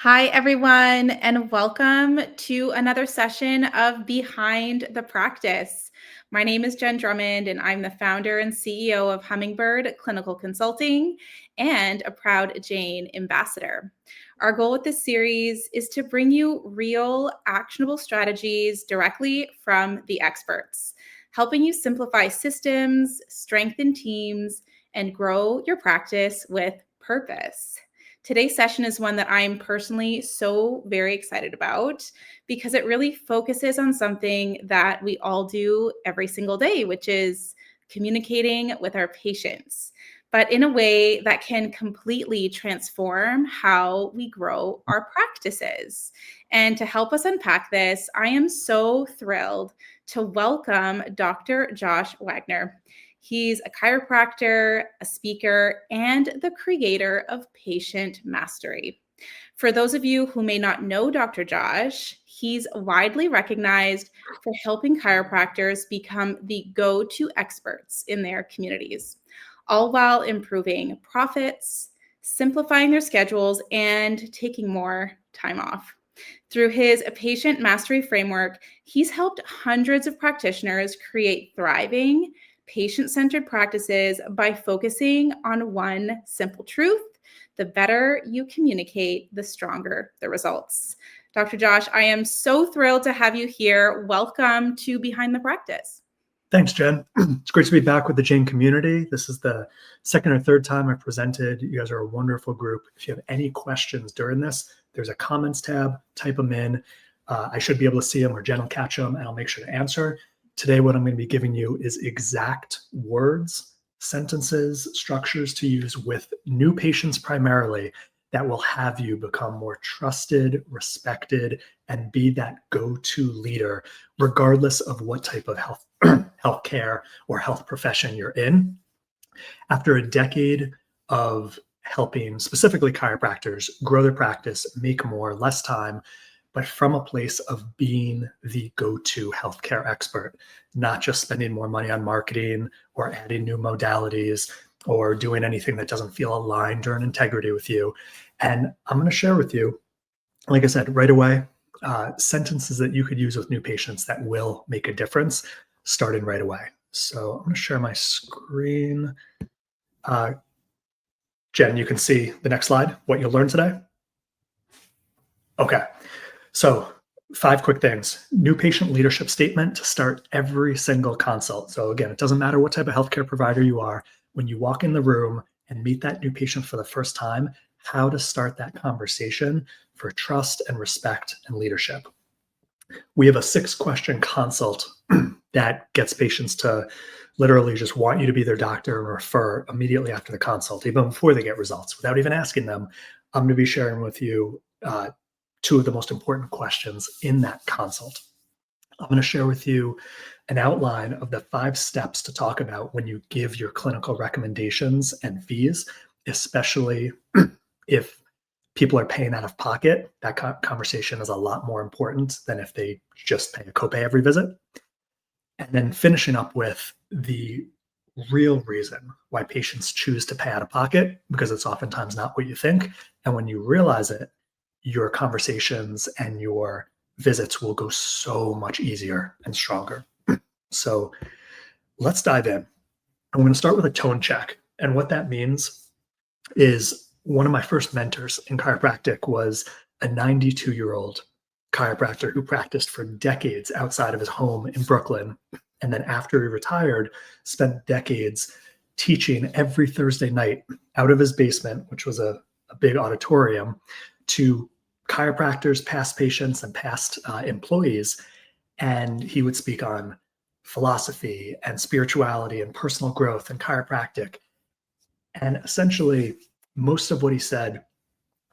Hi, everyone, and welcome to another session of Behind the Practice. My name is Gen Drummond, and I'm the founder and CEO of Hummingbird Clinical Consulting and a proud Jane ambassador. Our goal with this series is to bring you real, actionable strategies directly from the experts, helping you simplify systems, strengthen teams, and grow your practice with purpose. Today's session is one that I'm personally so very excited about because it really focuses on something that we all do every single day, which is communicating with our patients, but in a way that can completely transform how we grow our practices. And to help us unpack this, I am so thrilled to welcome Dr. Josh Wagner. He's a chiropractor, a speaker, and the creator of Patient Mastery. For those of you who may not know Dr. Josh, he's widely recognized for helping chiropractors become the go-to experts in their communities, all while improving profits, simplifying their schedules, and taking more time off. Through his Patient Mastery framework, he's helped hundreds of practitioners create thriving, patient-centered practices by focusing on one simple truth: the better you communicate, the stronger the results. Dr. Josh, I am so thrilled to have you here. Welcome to Behind the Practice. Thanks, Jen. It's great to be back with the Jane community. This is the second or third time I've presented. You guys are a wonderful group. If you have any questions during this, there's a comments tab, type them in. I should be able to see them, or Jen will catch them, and I'll make sure to answer. Today, what I'm going to be giving you is exact words, sentences, structures to use with new patients primarily that will have you become more trusted, respected, and be that go-to leader, regardless of what type of healthcare or health profession you're in. After a decade of helping specifically chiropractors grow their practice, make more, less time, but from a place of being the go-to healthcare expert, not just spending more money on marketing or adding new modalities or doing anything that doesn't feel aligned or in integrity with you. And I'm going to share with you, like I said, right away, sentences that you could use with new patients that will make a difference starting right away. So I'm going to share my screen. Jen, you can see the next slide, what you'll learn today. Okay. So 5 quick things. New patient leadership statement to start every single consult. So again, it doesn't matter what type of healthcare provider you are. When you walk in the room and meet that new patient for the first time, how to start that conversation for trust and respect and leadership. We have a 6-question consult that gets patients to literally just want you to be their doctor and refer immediately after the consult, even before they get results, without even asking them. I'm going to be sharing with you 2 of the most important questions in that consult. I'm going to share with you an outline of the 5 steps to talk about when you give your clinical recommendations and fees, especially if people are paying out of pocket. That conversation is a lot more important than if they just pay a copay every visit. And then finishing up with the real reason why patients choose to pay out of pocket, because it's oftentimes not what you think. And when you realize it, your conversations and your visits will go so much easier and stronger. So let's dive in. I'm going to start with a tone check. And what that means is one of my first mentors in chiropractic was a 92-year-old chiropractor who practiced for decades outside of his home in Brooklyn. And then after he retired, spent decades teaching every Thursday night out of his basement, which was a big auditorium, to chiropractors, past patients, and past employees. And he would speak on philosophy and spirituality and personal growth and chiropractic. And essentially, most of what he said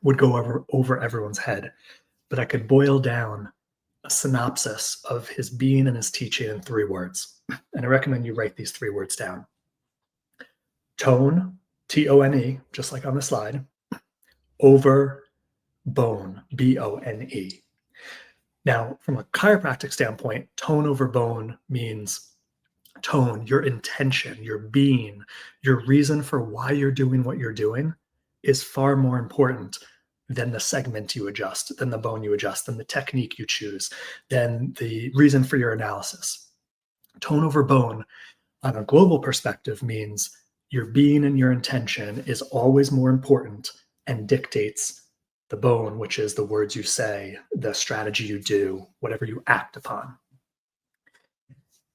would go over everyone's head. But I could boil down a synopsis of his being and his teaching in 3 words. And I recommend you write these 3 words down. Tone, T-O-N-E, just like on the slide. Over bone, B-O-N-E. Now, from a chiropractic standpoint, tone over bone means tone, your intention, your being, your reason for why you're doing what you're doing is far more important then the segment you adjust, then the bone you adjust, then the technique you choose, then the reason for your analysis. Tone over bone on a global perspective means your being and your intention is always more important and dictates the bone, which is the words you say, the strategy you do, whatever you act upon.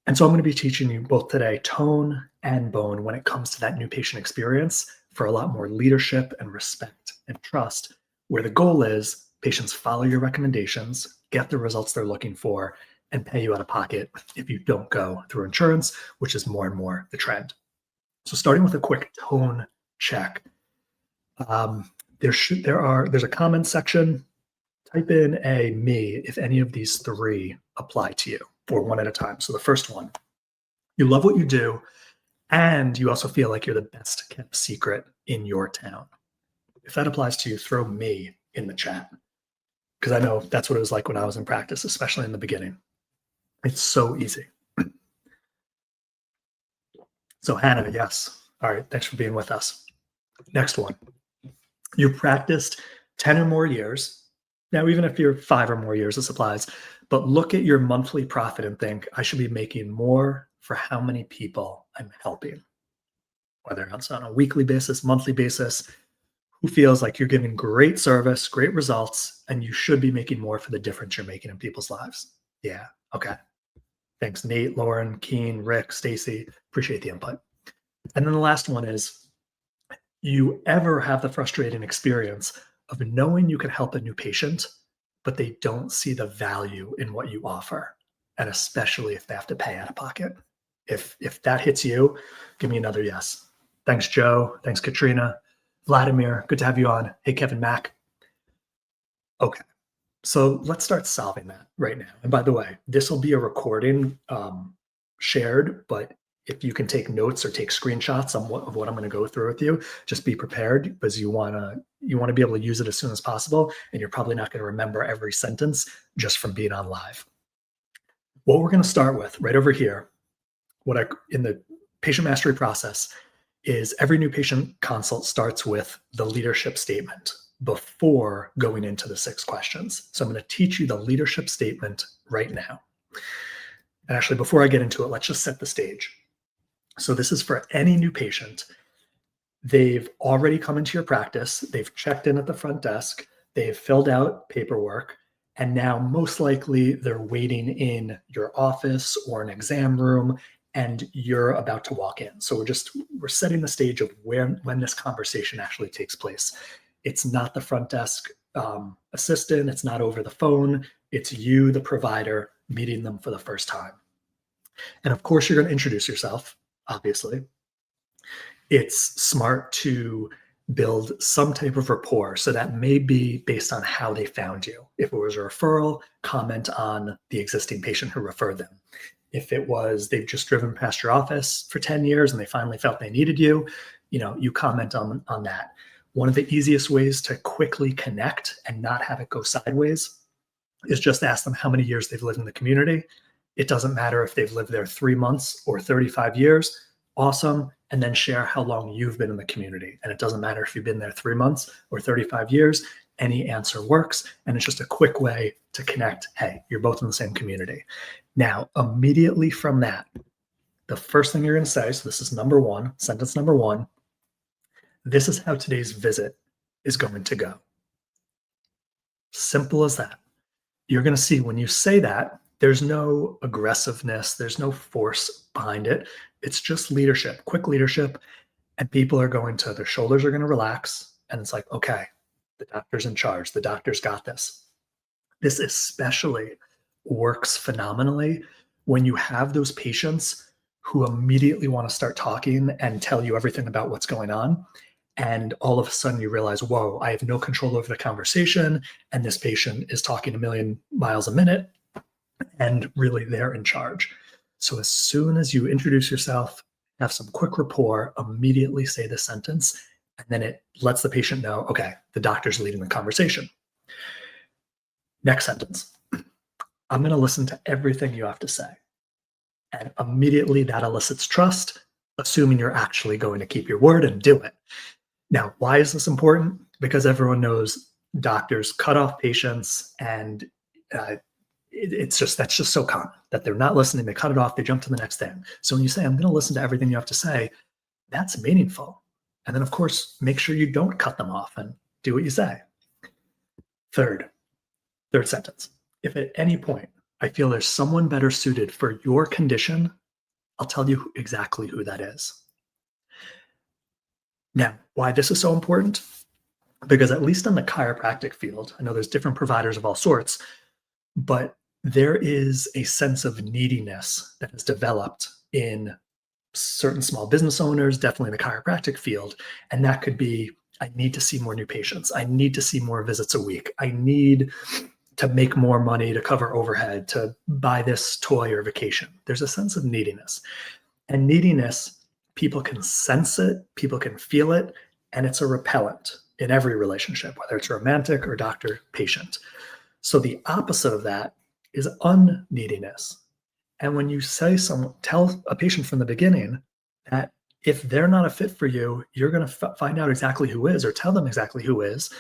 And so I'm going to be teaching you both today tone and bone when it comes to that new patient experience for a lot more leadership and respect and trust, where the goal is patients follow your recommendations, get the results they're looking for, and pay you out of pocket if you don't go through insurance, which is more and more the trend. So starting with a quick tone check, there's a comment section. Type in a me if any of these three apply to you, or one at a time. So the first one, you love what you do, and you also feel like you're the best kept secret in your town. If that applies to you, throw me in the chat, because I know that's what it was like when I was in practice, especially in the beginning. It's so easy. So Hannah, yes. All right, thanks for being with us. Next one. You practiced 10 or more years. Now, even if you're 5 or more years, this applies, but look at your monthly profit and think, I should be making more for how many people I'm helping, whether it's on a weekly basis, monthly basis. Who feels like you're giving great service, great results, and you should be making more for the difference you're making in people's lives? Yeah, okay. Thanks, Nate, Lauren, Keen, Rick, Stacy. Appreciate the input. And then the last one is, you ever have the frustrating experience of knowing you can help a new patient, but they don't see the value in what you offer, and especially if they have to pay out of pocket? If that hits you, give me another yes. Thanks, Joe. Thanks, Katrina. Vladimir, good to have you on. Hey, Kevin Mack. Okay, so let's start solving that right now. And by the way, this will be a recording shared, but if you can take notes or take screenshots of what I'm going to go through with you, just be prepared, because you want to be able to use it as soon as possible, and you're probably not going to remember every sentence just from being on live. What we're going to start with right over here, in the patient mastery process, is every new patient consult starts with the leadership statement before going into the 6 questions. So I'm going to teach you the leadership statement right now. And actually, before I get into it, let's just set the stage. So this is for any new patient. They've already come into your practice. They've checked in at the front desk. They've filled out paperwork. And now most likely they're waiting in your office or an exam room, and you're about to walk in. So we're setting the stage of when this conversation actually takes place. It's not the front desk assistant. It's not over the phone. It's you, the provider, meeting them for the first time. And of course, you're going to introduce yourself, obviously. It's smart to build some type of rapport. So that may be based on how they found you. If it was a referral, comment on the existing patient who referred them. If it was they've just driven past your office for 10 years and they finally felt they needed you, you comment on that. One of the easiest ways to quickly connect and not have it go sideways is just ask them how many years they've lived in the community. It doesn't matter if they've lived there 3 months or 35 years. Awesome. And then share how long you've been in the community. And it doesn't matter if you've been there 3 months or 35 years. Any answer works. And it's just a quick way to connect. Hey, you're both in the same community. Now, immediately from that, the first thing you're going to say, so this is number 1, sentence number 1, this is how today's visit is going to go. Simple as that. You're going to see when you say that, there's no aggressiveness, there's no force behind it. It's just leadership, quick leadership, and people are going to, their shoulders are going to relax, and it's like, okay, the doctor's in charge, the doctor's got this. This especially works phenomenally when you have those patients who immediately want to start talking and tell you everything about what's going on. And all of a sudden you realize, whoa, I have no control over the conversation, and this patient is talking a million miles a minute, and really they're in charge. So as soon as you introduce yourself, have some quick rapport, immediately say the sentence, and then it lets the patient know, okay, the doctor's leading the conversation. Next sentence. I'm going to listen to everything you have to say. And immediately that elicits trust, assuming you're actually going to keep your word and do it. Now, why is this important? Because everyone knows doctors cut off patients, and that's just so common that they're not listening. They cut it off. They jump to the next thing. So when you say, I'm going to listen to everything you have to say, that's meaningful. And then, of course, make sure you don't cut them off and do what you say. Third sentence. If at any point I feel there's someone better suited for your condition, I'll tell you exactly who that is. Now, why this is so important? Because at least in the chiropractic field, I know there's different providers of all sorts, but there is a sense of neediness that has developed in certain small business owners, definitely in the chiropractic field. And that could be, I need to see more new patients. I need to see more visits a week. I need to make more money to cover overhead, to buy this toy or vacation. There's a sense of neediness. And neediness, people can sense it, people can feel it, and it's a repellent in every relationship, whether it's romantic or doctor-patient. So the opposite of that is unneediness. And when you tell a patient from the beginning that if they're not a fit for you, you're going to find out exactly who is, or tell them exactly who is.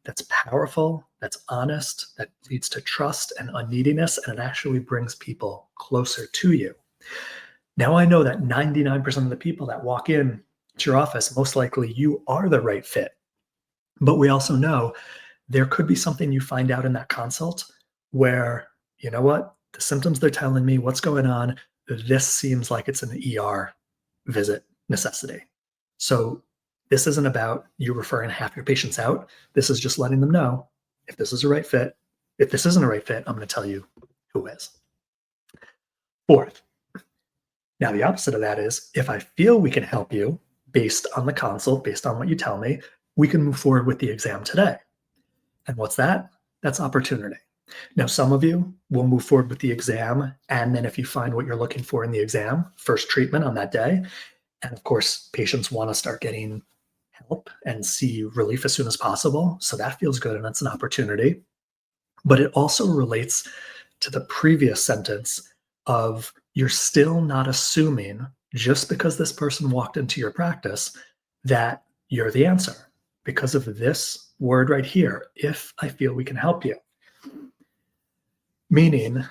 That's powerful, that's honest, that leads to trust and unneediness, and it actually brings people closer to you. Now I know that 99% of the people that walk in to your office, most likely you are the right fit. But we also know there could be something you find out in that consult where, you know what, the symptoms they're telling me, what's going on, this seems like it's an ER visit necessity. So this isn't about you referring half your patients out. This is just letting them know if this is a right fit. If this isn't a right fit, I'm going to tell you who is. Fourth, now the opposite of that is if I feel we can help you based on the consult, based on what you tell me, we can move forward with the exam today. And what's that? That's opportunity. Now, some of you will move forward with the exam, and then if you find what you're looking for in the exam, first treatment on that day. And of course, patients want to start getting help and see relief as soon as possible. So that feels good, and that's an opportunity. But it also relates to the previous sentence of you're still not assuming just because this person walked into your practice that you're the answer because of this word right here, if I feel we can help you. Meaning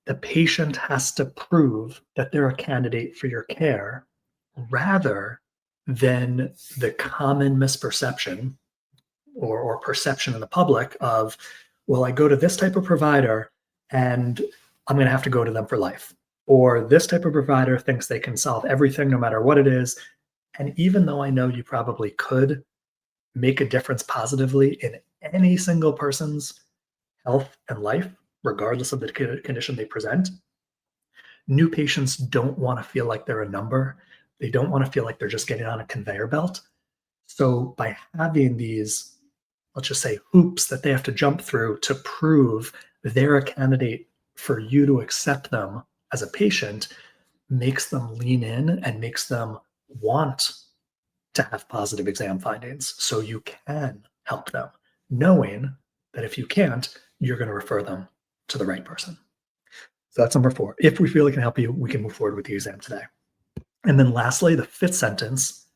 the patient has to prove that they're a candidate for your care rather than the common misperception or perception in the public of, well, I go to this type of provider and I'm going to have to go to them for life. Or this type of provider thinks they can solve everything no matter what it is. And even though I know you probably could make a difference positively in any single person's health and life, regardless of the condition they present, new patients don't want to feel like they're a number. They don't want to feel like they're just getting on a conveyor belt. So by having these, let's just say, hoops that they have to jump through to prove they're a candidate for you to accept them as a patient, makes them lean in and makes them want to have positive exam findings so you can help them, knowing that if you can't, you're going to refer them to the right person. So that's number 4. If we feel we can help you, we can move forward with the exam today. And then lastly, the 5th sentence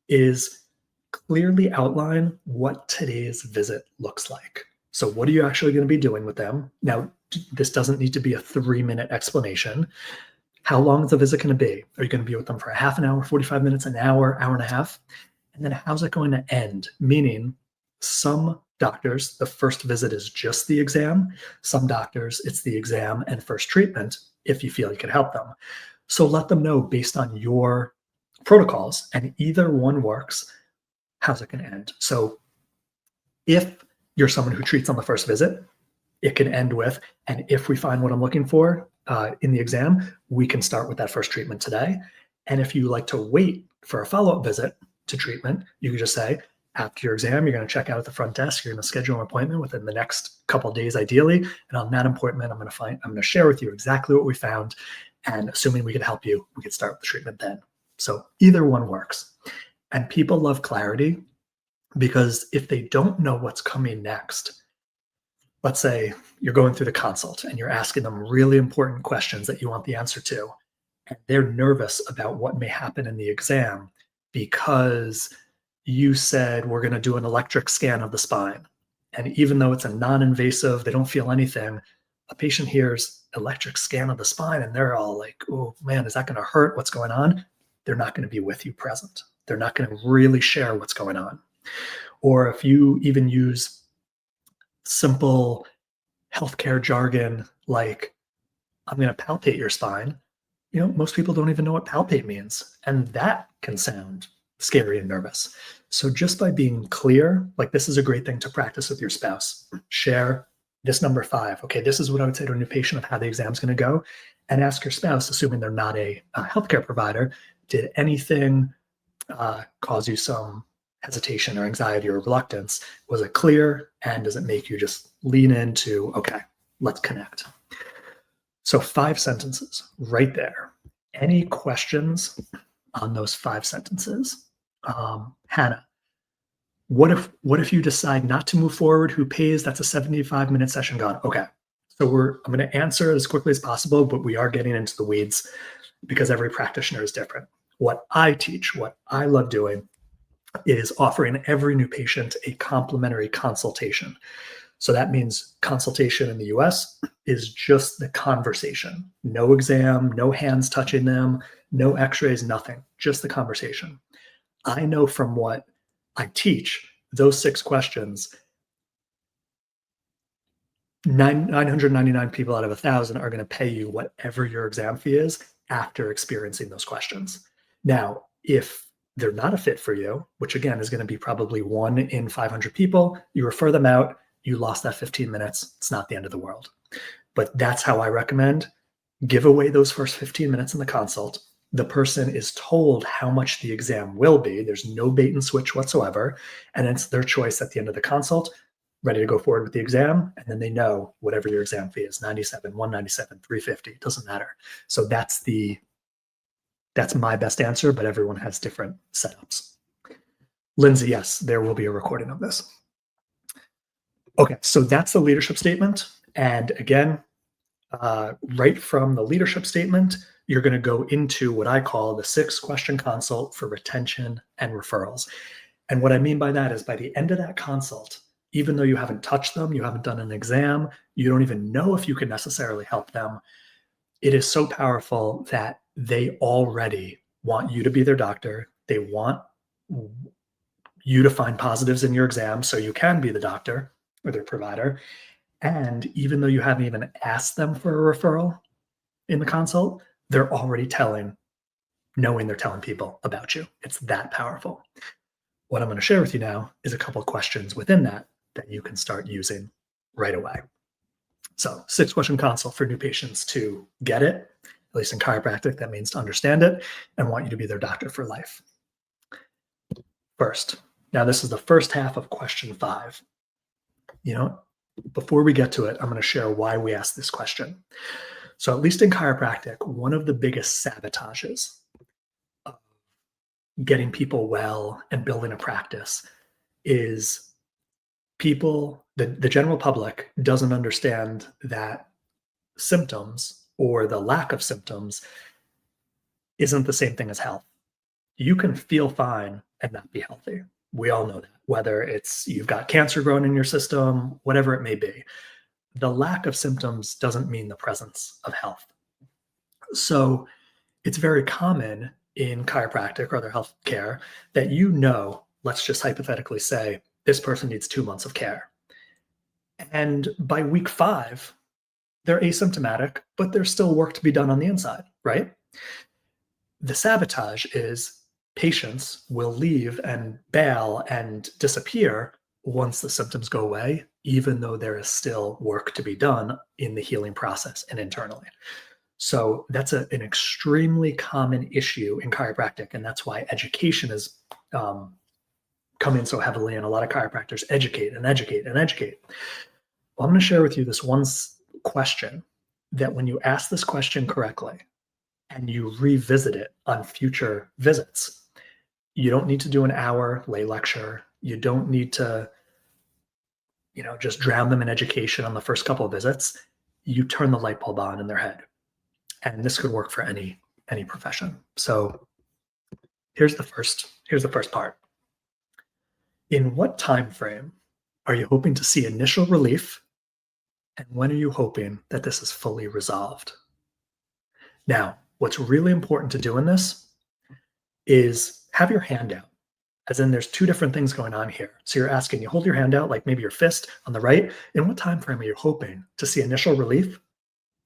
is clearly outline what today's visit looks like. So what are you actually going to be doing with them? Now, this doesn't need to be a 3-minute explanation. How long is the visit going to be? Are you going to be with them for a half an hour, 45 minutes, an hour, hour and a half? And then how's it going to end? Meaning some doctors, the first visit is just the exam. Some doctors, it's the exam and first treatment if you feel you can help them. So let them know based on your protocols, and either one works, how's it going to end? So if you're someone who treats on the first visit, it can end with, and if we find what I'm looking for in the exam, we can start with that first treatment today. And if you like to wait for a follow-up visit to treatment, you can just say, after your exam, you're going to check out at the front desk. You're going to schedule an appointment within the next couple of days, ideally. And on that appointment, I'm going to share with you exactly what we found. And assuming we can help you, we can start with the treatment then. So either one works. And people love clarity because if they don't know what's coming next, let's say you're going through the consult and you're asking them really important questions that you want the answer to, and they're nervous about what may happen in the exam because you said we're going to do an electric scan of the spine. And even though it's a non-invasive, they don't feel anything, a patient hears electric scan of the spine and they're all like, oh man, is that going to hurt? What's going on? They're not going to be with you present. They're not going to really share what's going on. Or if you even use simple healthcare jargon like, I'm going to palpate your spine, most people don't even know what palpate means. And that can sound scary and nervous. So just by being clear, like this is a great thing to practice with your spouse. Share this number 5. Okay, this is what I would say to a new patient of how the exam's going to go. And ask your spouse, assuming they're not a healthcare provider, did anything cause you some hesitation or anxiety or reluctance? Was it clear? And does it make you just lean into, okay, let's connect? So 5 sentences right there. Any questions on those 5 sentences? Hannah, what if you decide not to move forward? Who pays? That's a 75-minute session gone. Okay. So I'm going to answer as quickly as possible, but we are getting into the weeds because every practitioner is different. What I teach, what I love doing, is offering every new patient a complimentary consultation. So that means consultation in the US is just the conversation. No exam, no hands touching them, no x-rays, nothing, just the conversation. I know from what I teach, those 6 questions, 999 people out of 1,000 are going to pay you whatever your exam fee is after experiencing those questions. Now, if they're not a fit for you, which again is going to be probably 1 in 500 people, you refer them out, you lost that 15 minutes. It's not the end of the world. But that's how I recommend. Give away those first 15 minutes in the consult. The person is told how much the exam will be. There's no bait and switch whatsoever. And it's their choice at the end of the consult, ready to go forward with the exam. And then they know whatever your exam fee is, 97, 197, 350, it doesn't matter. So that's my best answer, but everyone has different setups. Lindsay, yes, there will be a recording of this. Okay, so that's the leadership statement. And again, right from the leadership statement, you're going to go into what I call the 6-question consult for retention and referrals. And what I mean by that is by the end of that consult, even though you haven't touched them, you haven't done an exam, you don't even know if you can necessarily help them, it is so powerful that they already want you to be their doctor. They want you to find positives in your exam so you can be the doctor or their provider. And even though you haven't even asked them for a referral in the consult, they're already knowing they're telling people about you. It's that powerful. What I'm going to share with you now is a couple of questions within that you can start using right away. So 6-question consult for new patients to get it, at least in chiropractic, that means to understand it and want you to be their doctor for life. First, now this is the first half of question 5. Before we get to it, I'm going to share why we asked this question. So at least in chiropractic, one of the biggest sabotages of getting people well and building a practice is the general public doesn't understand that symptoms or the lack of symptoms isn't the same thing as health. You can feel fine and not be healthy. We all know that, whether it's you've got cancer growing in your system, whatever it may be. The lack of symptoms doesn't mean the presence of health. So it's very common in chiropractic or other healthcare that let's just hypothetically say, this person needs 2 months of care. And by week 5, they're asymptomatic, but there's still work to be done on the inside, right? The sabotage is patients will leave and bail and disappear once the symptoms go away, even though there is still work to be done in the healing process and internally. So that's an extremely common issue in chiropractic, and that's why education has come in so heavily, and a lot of chiropractors educate and educate and educate. Well, I'm going to share with you this one question that when you ask this question correctly and you revisit it on future visits, you don't need to do an hour lay lecture. You don't need to, just drown them in education on the first couple of visits. You turn the light bulb on in their head. And this could work for any profession. So here's the first part. In what time frame Are you hoping to see initial relief? And when are you hoping that this is fully resolved? Now, what's really important to do in this is have your hand out. As in, there's two different things going on here. So you're asking, you hold your hand out, like maybe your fist on the right. In what time frame are you hoping to see initial relief?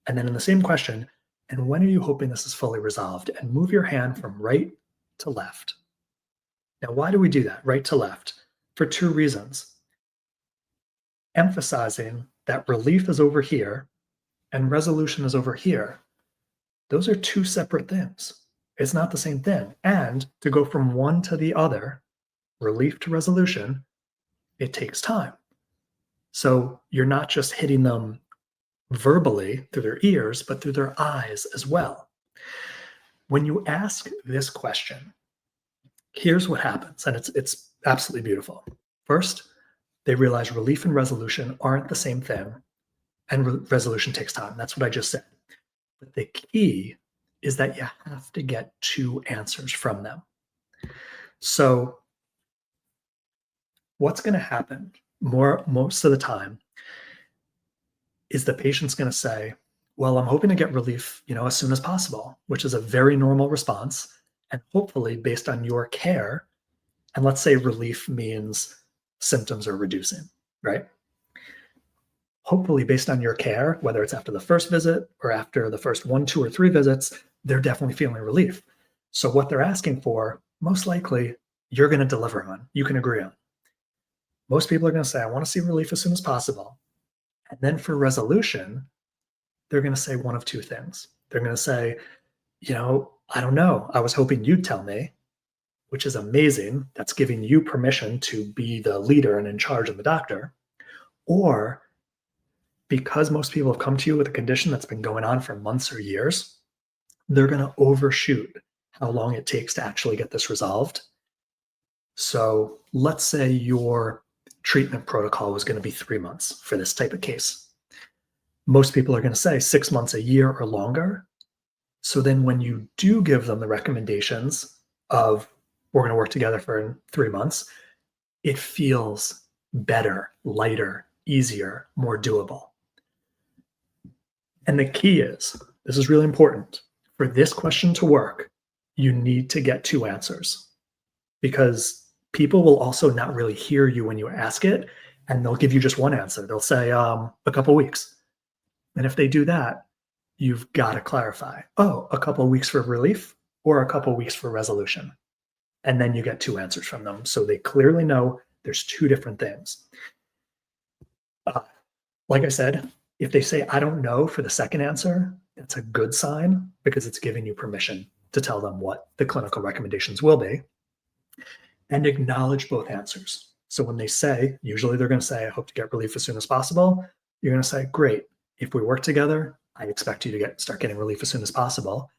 And then in the same question, and when are you hoping this is fully resolved? And move your hand from right to left. Now, why do we do that, right to left? For two reasons. Emphasizing that relief is over here and resolution is over here. Those are two separate things. It's not the same thing. And to go from one to the other, relief to resolution, it takes time. So you're not just hitting them verbally through their ears, but through their eyes as well. When you ask this question, here's what happens, and it's absolutely beautiful. First, they realize relief and resolution aren't the same thing, and resolution takes time. That's what I just said. But the key is that you have to get two answers from them. So what's going to happen most of the time is the patient's going to say, well, I'm hoping to get relief, as soon as possible, which is a very normal response. And hopefully based on your care, and let's say relief means symptoms are reducing, right? Hopefully based on your care, whether it's after the first visit or after the first 1, 2, or 3 visits, they're definitely feeling relief. So what they're asking for, most likely you're going to deliver on, you can agree on. Most people are going to say, I want to see relief as soon as possible. And then for resolution, they're going to say one of two things. They're going to say, I don't know. I was hoping you'd tell me, which is amazing. That's giving you permission to be the leader and in charge of the doctor. Or because most people have come to you with a condition that's been going on for months or years, they're going to overshoot how long it takes to actually get this resolved. So let's say your treatment protocol was going to be 3 months for this type of case. Most people are going to say 6 months, a year, or longer. So then when you do give them the recommendations of we're going to work together for 3 months, it feels better, lighter, easier, more doable. And the key is, this is really important, for this question to work, you need to get two answers, because people will also not really hear you when you ask it, and they'll give you just one answer. They'll say a couple weeks. And if they do that, you've got to clarify, a couple of weeks for relief or a couple of weeks for resolution. And then you get two answers from them. So they clearly know there's two different things. Like I said, if they say, I don't know for the second answer, it's a good sign because it's giving you permission to tell them what the clinical recommendations will be, and acknowledge both answers. So when they say, usually they're going to say, I hope to get relief as soon as possible. You're going to say, great. If we work together, I expect you to start getting relief as soon as possible.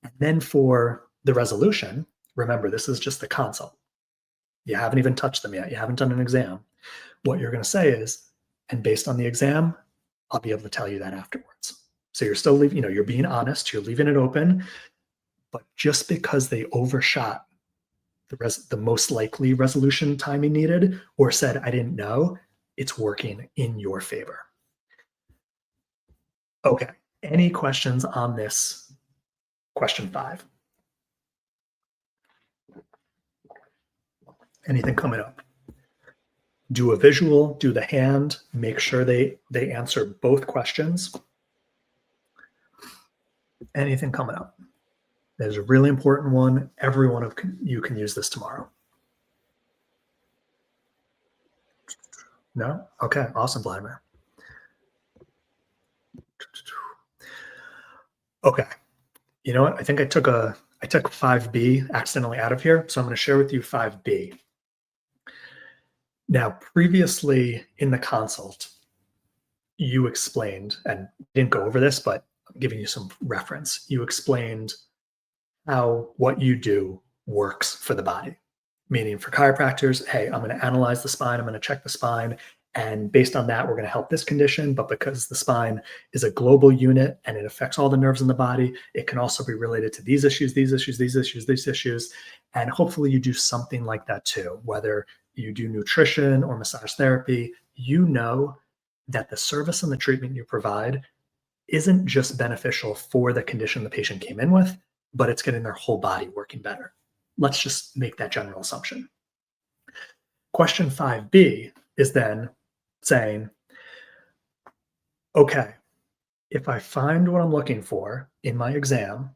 And then for the resolution, remember, this is just the consult. You haven't even touched them yet. You haven't done an exam. What you're going to say is, and based on the exam, I'll be able to tell you that afterwards. So you're still leaving, you're being honest, you're leaving it open, but just because they overshot the most likely resolution timing needed, or said, I didn't know, it's working in your favor. Okay, any questions on this question 5? Anything coming up? Do a visual, do the hand, make sure they answer both questions. Anything coming up? There's a really important one. Every one of you can use this tomorrow. No? Okay, awesome, Vladimir. Okay, you know what? I think I took 5B accidentally out of here, so I'm going to share with you 5B. Now, previously in the consult, you explained, and didn't go over this, but I'm giving you some reference. You explained how what you do works for the body. Meaning for chiropractors, hey, I'm going to analyze the spine, I'm going to check the spine, and based on that, we're going to help this condition. But because the spine is a global unit and it affects all the nerves in the body, it can also be related to these issues, these issues, these issues, these issues. And hopefully you do something like that too, whether you do nutrition or massage therapy, you know that the service and the treatment you provide isn't just beneficial for the condition the patient came in with, but it's getting their whole body working better. Let's just make that general assumption. Question 5B is then saying, okay, if I find what I'm looking for in my exam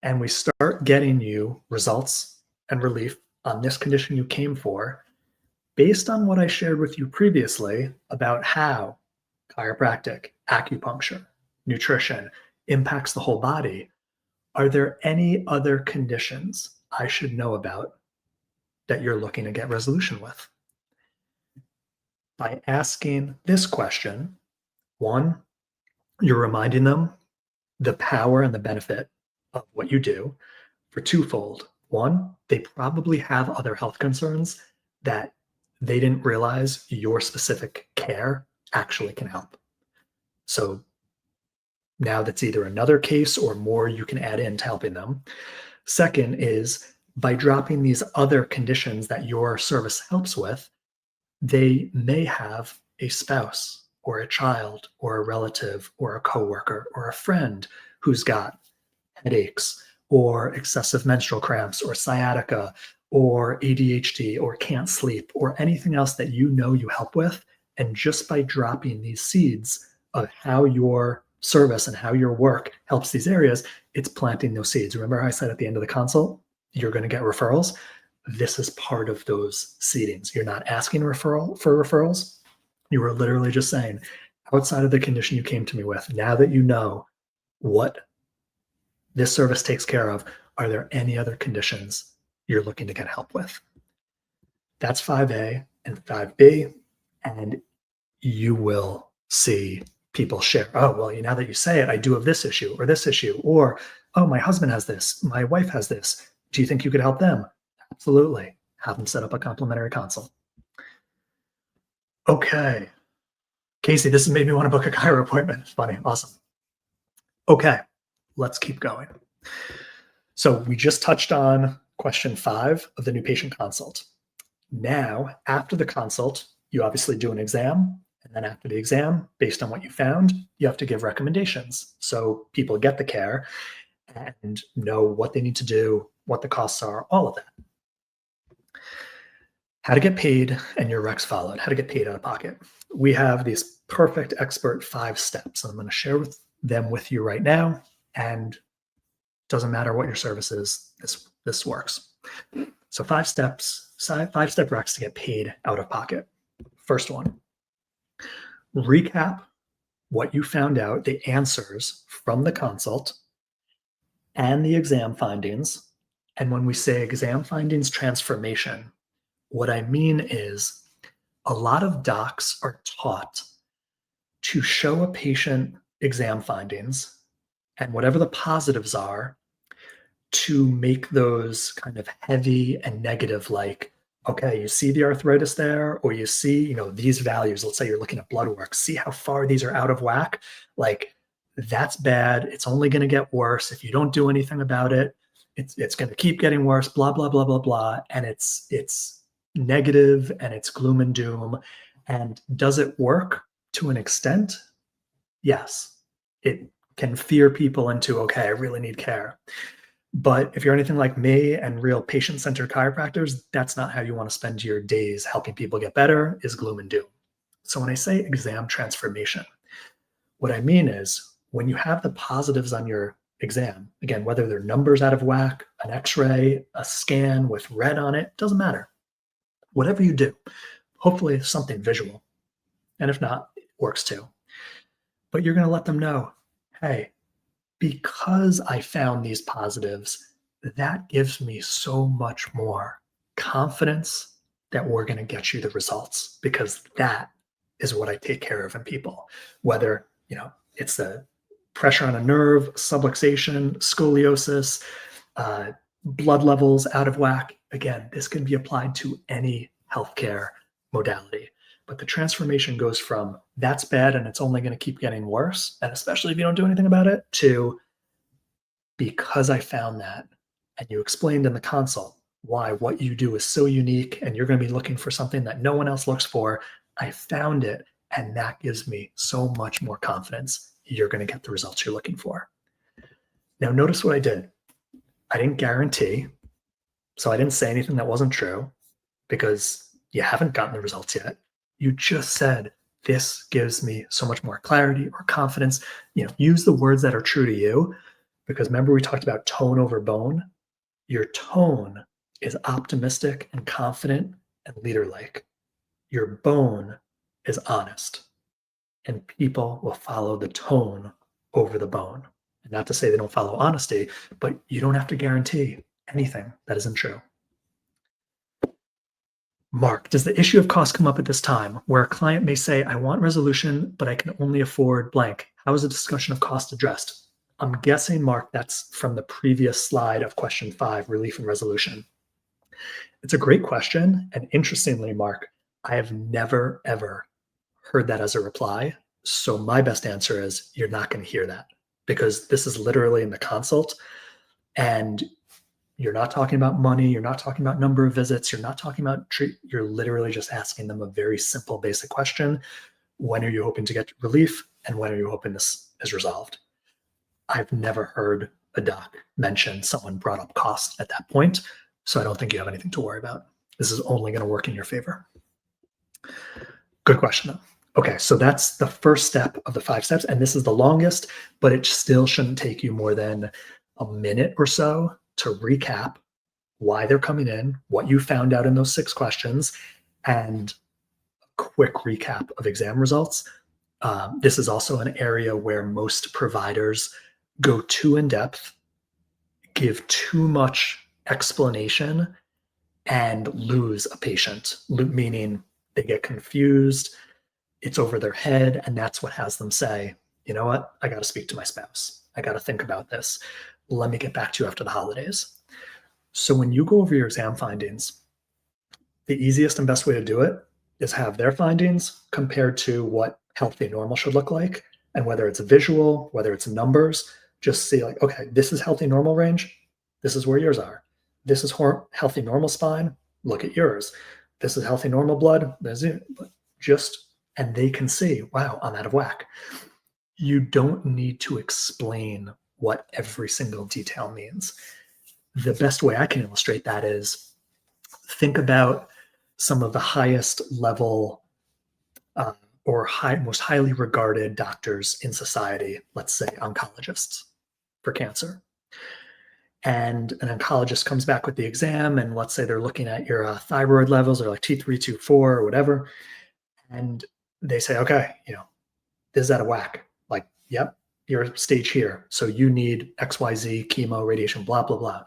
and we start getting you results and relief on this condition you came for, based on what I shared with you previously about how chiropractic, acupuncture, nutrition impacts the whole body, are there any other conditions I should know about that you're looking to get resolution with? By asking this question, one, you're reminding them the power and the benefit of what you do for twofold. One, they probably have other health concerns that they didn't realize your specific care actually can help. So now that's either another case or more you can add in to helping them. Second is by dropping these other conditions that your service helps with, they may have a spouse or a child or a relative or a coworker or a friend who's got headaches or excessive menstrual cramps or sciatica or ADHD or can't sleep or anything else that you know you help with. And just by dropping these seeds of how your service and how your work helps these areas, it's planting those seeds. Remember how I said at the end of the consult, you're going to get referrals? This is part of those seedings. You're not asking for referrals. You were literally just saying, outside of the condition you came to me with, now that you know what this service takes care of, are there any other conditions you're looking to get help with? That's 5A and 5B. And you will see people share, oh, well, now that you say it, I do have this issue or this issue, or, oh, my husband has this, my wife has this. Do you think you could help them? Absolutely. Have them set up a complimentary consult. Okay. Casey, this has made me want to book a chiro appointment. It's funny. Awesome. Okay. Let's keep going. So we just touched on question 5 of the new patient consult. Now, after the consult, you obviously do an exam. And then after the exam, based on what you found, you have to give recommendations. So people get the care and know what they need to do, what the costs are, all of that. How to get paid and your recs followed, how to get paid out of pocket. We have these perfect expert 5 steps. And I'm going to share them with you right now. And doesn't matter what your service is, this works. So 5 steps, 5-step recs to get paid out of pocket. First one, recap what you found out, the answers from the consult and the exam findings. And when we say exam findings transformation, what I mean is a lot of docs are taught to show a patient exam findings and whatever the positives are to make those kind of heavy and negative, like, okay, you see the arthritis there, or you see, these values. Let's say you're looking at blood work. See how far these are out of whack? Like, that's bad. It's only going to get worse. If you don't do anything about it, it's going to keep getting worse, blah, blah, blah, blah, blah. And it's negative and it's gloom and doom. And does it work to an extent? Yes. It can fear people into, okay, I really need care. But if you're anything like me and real patient-centered chiropractors, that's not how you want to spend your days helping people get better, is gloom and doom. So when I say exam transformation, what I mean is when you have the positives on your exam, again, whether they're numbers out of whack, an x-ray, a scan with red on it, doesn't matter. Whatever you do, hopefully it's something visual. And if not, it works too. But you're going to let them know, hey, because I found these positives, that gives me so much more confidence that we're going to get you the results, because that is what I take care of in people. Whether, it's the pressure on a nerve, subluxation, scoliosis, blood levels out of whack. Again, this can be applied to any healthcare modality. But the transformation goes from that's bad and it's only going to keep getting worse, and especially if you don't do anything about it, to because I found that and you explained in the consult why what you do is so unique and you're going to be looking for something that no one else looks for. I found it, and that gives me so much more confidence you're going to get the results you're looking for. Now, notice what I did. I didn't guarantee, so I didn't say anything that wasn't true because you haven't gotten the results yet. You just said, this gives me so much more clarity or confidence. Use the words that are true to you, because remember we talked about tone over bone. Your tone is optimistic and confident and leader-like. Your bone is honest, and people will follow the tone over the bone. And not to say they don't follow honesty, but you don't have to guarantee anything that isn't true. Mark, does the issue of cost come up at this time where a client may say, I want resolution, but I can only afford blank? How is the discussion of cost addressed? I'm guessing, Mark, that's from the previous slide of question 5, relief and resolution. It's a great question. And interestingly, Mark, I have never, ever heard that as a reply. So my best answer is you're not going to hear that, because this is literally in the consult, and you're not talking about money. You're not talking about number of visits. You're not talking about you're literally just asking them a very simple, basic question. When are you hoping to get relief? And when are you hoping this is resolved? I've never heard a doc mention someone brought up cost at that point. So I don't think you have anything to worry about. This is only going to work in your favor. Good question, though. Okay, so that's the first step of the 5 steps. And this is the longest, but it still shouldn't take you more than a minute or so to recap why they're coming in, what you found out in those 6 questions, and a quick recap of exam results. This is also an area where most providers go too in depth, give too much explanation, and lose a patient, meaning they get confused, it's over their head, and that's what has them say, you know what, I got to speak to my spouse. I got to think about this. Let me get back to you after the holidays. So when you go over your exam findings, the easiest and best way to do it is have their findings compared to what healthy normal should look like. And whether it's visual, whether it's numbers, just see like, okay, this is healthy normal range. This is where yours are. This is healthy normal spine. Look at yours. This is healthy normal blood. There's it. And they can see, wow, I'm out of whack. You don't need to explain what every single detail means. The best way I can illustrate that is think about some of the highest level most highly regarded doctors in society, let's say oncologists for cancer. And an oncologist comes back with the exam, and let's say they're looking at your thyroid levels, or like T3, T4, or whatever. And they say, okay, this is out of whack. Like, yep, you're stage here. So you need XYZ, chemo, radiation, blah, blah, blah.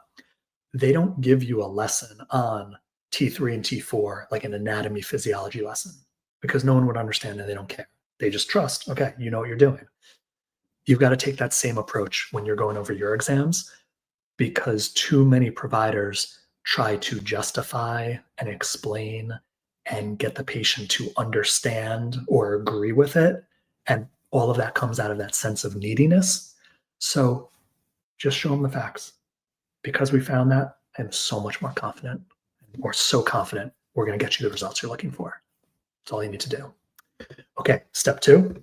They don't give you a lesson on T3 and T4, like an anatomy physiology lesson, because no one would understand and they don't care. They just trust, okay, you know what you're doing. You've got to take that same approach when you're going over your exams, because too many providers try to justify and explain and get the patient to understand or agree with it. And all of that comes out of that sense of neediness. So just show them the facts. Because we found that, I'm so much more confident, or so confident we're going to get you the results you're looking for. That's all you need to do. Okay, step 2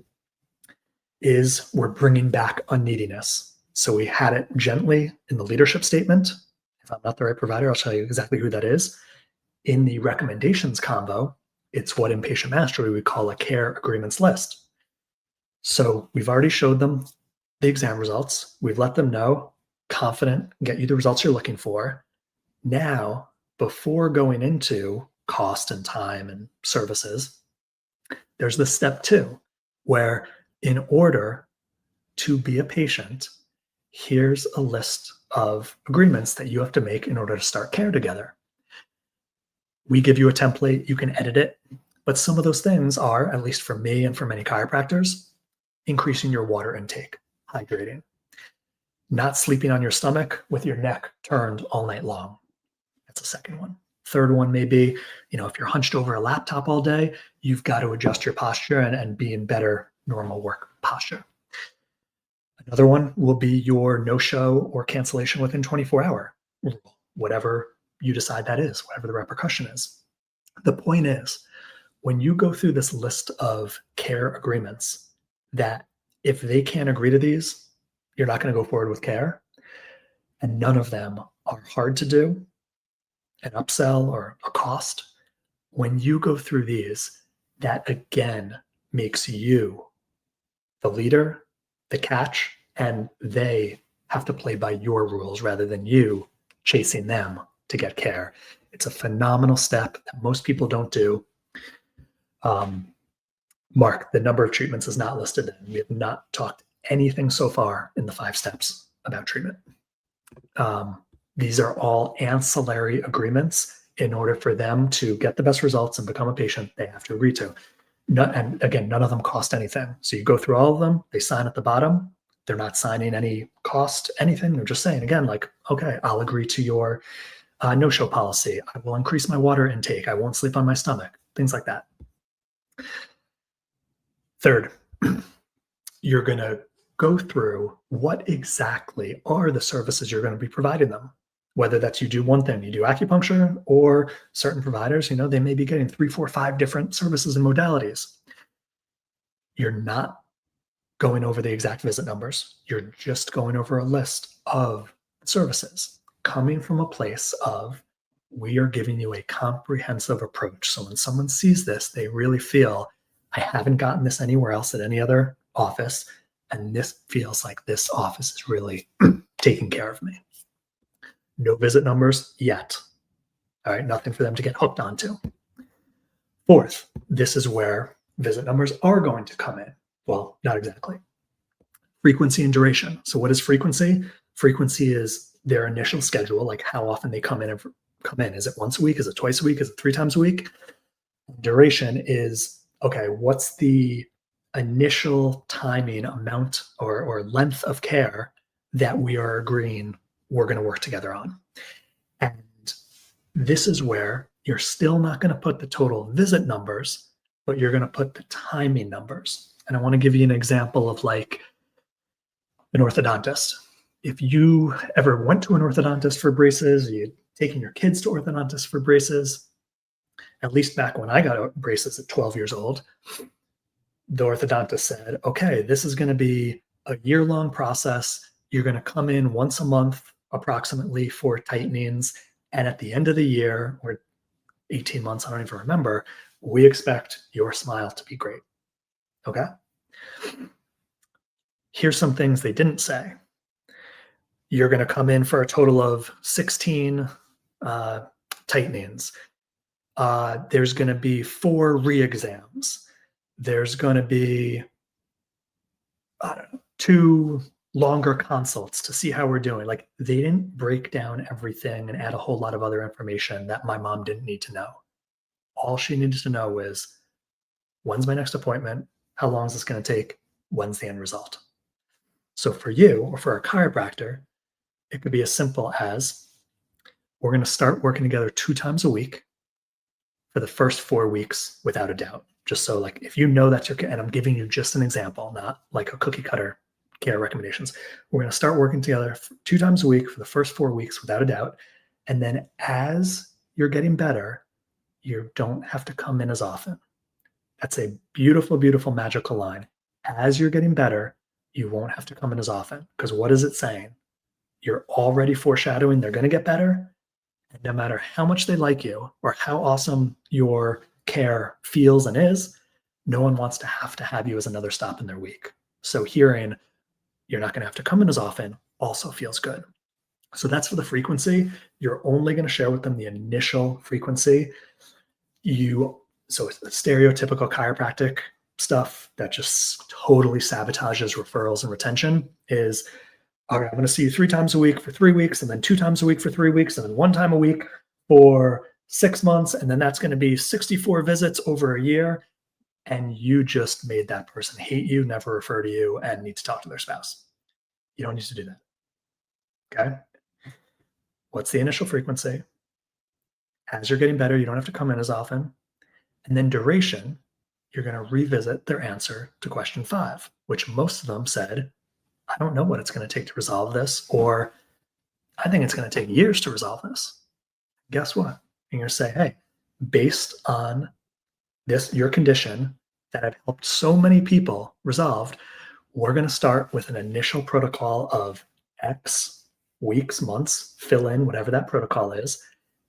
is we're bringing back unneediness. So we had it gently in the leadership statement. If I'm not the right provider, I'll tell you exactly who that is. In the recommendations combo, it's what in patient mastery we call a care agreements list. So we've already showed them the exam results. We've let them know, confident, get you the results you're looking for. Now, before going into cost and time and services, there's the step 2, where in order to be a patient, here's a list of agreements that you have to make in order to start care together. We give you a template, you can edit it, but some of those things are, at least for me and for many chiropractors, increasing your water intake, hydrating, not sleeping on your stomach with your neck turned all night long. That's a second one. Third one may be, if you're hunched over a laptop all day, you've got to adjust your posture and be in better normal work posture. Another one will be your no-show or cancellation within 24-hour rule. Whatever you decide that is, whatever the repercussion is. The point is, when you go through this list of care agreements, that if they can't agree to these, you're not going to go forward with care, and none of them are hard to do, an upsell or a cost. When you go through these, that again makes you the leader, the catch, and they have to play by your rules rather than you chasing them to get care. It's a phenomenal step that most people don't do. Mark, the number of treatments is not listed. We have not talked anything so far in the 5 steps about treatment. These are all ancillary agreements. In order for them to get the best results and become a patient, they have to agree to. And again, none of them cost anything. So you go through all of them, they sign at the bottom. They're not signing any cost, anything. They're just saying, again, like, okay, I'll agree to your no-show policy. I will increase my water intake. I won't sleep on my stomach, things like that. Third, you're going to go through what exactly are the services you're going to be providing them. Whether that's you do one thing, you do acupuncture, or certain providers, they may be getting 3, 4, 5 different services and modalities. You're not going over the exact visit numbers. You're just going over a list of services coming from a place of, we are giving you a comprehensive approach. So when someone sees this, they really feel, I haven't gotten this anywhere else at any other office, and this feels like this office is really taking care of me. No visit numbers yet. All right, nothing for them to get hooked onto. Fourth, this is where visit numbers are going to come in. Well, not exactly. Frequency and duration. So what is frequency? Frequency is their initial schedule, like how often they come in. Is it once a week? Is it twice a week? Is it 3 times a week? Duration is, okay, what's the initial timing amount or length of care that we are agreeing we're going to work together on. And this is where you're still not going to put the total visit numbers, but you're going to put the timing numbers. And I want to give you an example of like an orthodontist. If you ever went to an orthodontist for braces, you'd taken your kids to orthodontists for braces, at least back when I got braces at 12 years old, the orthodontist said, okay, this is going to be a year-long process. You're going to come in once a month approximately for tightenings. And at the end of the year, or 18 months, I don't even remember, we expect your smile to be great. Okay? Here's some things they didn't say. You're going to come in for a total of 16 tightenings. There's going to be 4 re-exams. There's going to be, 2 longer consults to see how we're doing. Like, they didn't break down everything and add a whole lot of other information that my mom didn't need to know. All she needed to know is, when's my next appointment? How long is this going to take? When's the end result? So for you, or for a chiropractor, it could be as simple as, we're going to start working together 2 times a week for the first 4 weeks, without a doubt. Just so, like, if you know that's your, and I'm giving you just an example, not like a cookie cutter care recommendations. We're going to start working together 2 times a week for the first 4 weeks, without a doubt. And then as you're getting better, you don't have to come in as often. That's a beautiful, beautiful, magical line. As you're getting better, you won't have to come in as often. Because what is it saying? You're already foreshadowing they're going to get better. And no matter how much they like you or how awesome your care feels and is, no one wants to have you as another stop in their week. So hearing you're not going to have to come in as often also feels good. So that's for the frequency. You're only going to share with them the initial frequency. So stereotypical chiropractic stuff that just totally sabotages referrals and retention is, all right, I'm going to see you 3 times a week for 3 weeks, and then 2 times a week for 3 weeks, and then 1 time a week for 6 months. And then that's going to be 64 visits over a year. And you just made that person hate you, never refer to you, and need to talk to their spouse. You don't need to do that. Okay? What's the initial frequency? As you're getting better, you don't have to come in as often. And then duration, you're going to revisit their answer to question 5, which most of them said, I don't know what it's going to take to resolve this, or I think it's going to take years to resolve this. Guess what? You're going to say, hey, based on this, your condition that I've helped so many people resolved, we're going to start with an initial protocol of X weeks, months, fill in whatever that protocol is.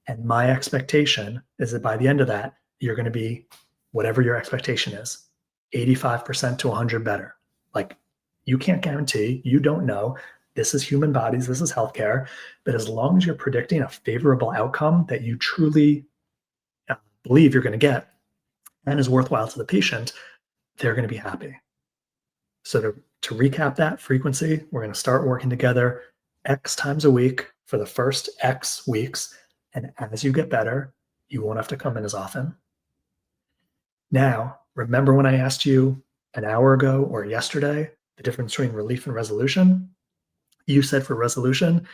And my expectation is that by the end of that, you're going to be whatever your expectation is, 85% to 100 better. Like, you can't guarantee, you don't know. This is human bodies, this is healthcare. But as long as you're predicting a favorable outcome that you truly believe you're going to get and is worthwhile to the patient, they're going to be happy. So to recap that frequency, we're going to start working together X times a week for the first X weeks. And as you get better, you won't have to come in as often. Now, remember when I asked you an hour ago or yesterday the difference between relief and resolution? You said for resolution,